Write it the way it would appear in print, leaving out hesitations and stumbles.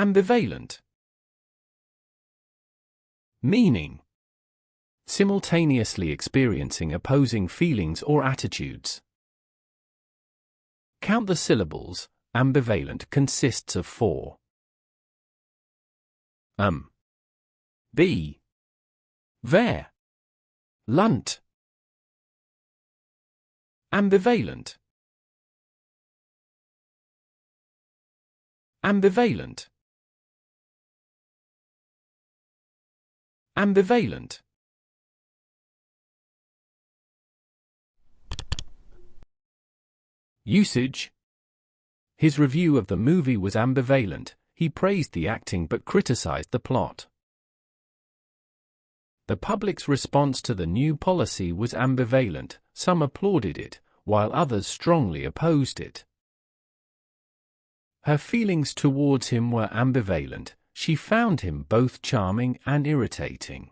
Ambivalent. Meaning: simultaneously experiencing opposing feelings or attitudes. Count the syllables. Ambivalent consists of 4. B. Ver. Lunt. Ambivalent. Ambivalent. Ambivalent. Usage. His review of the movie was ambivalent. He praised the acting but criticized the plot. The public's response to the new policy was ambivalent. Some applauded it, while others strongly opposed it. Her feelings towards him were ambivalent. She found him both charming and irritating.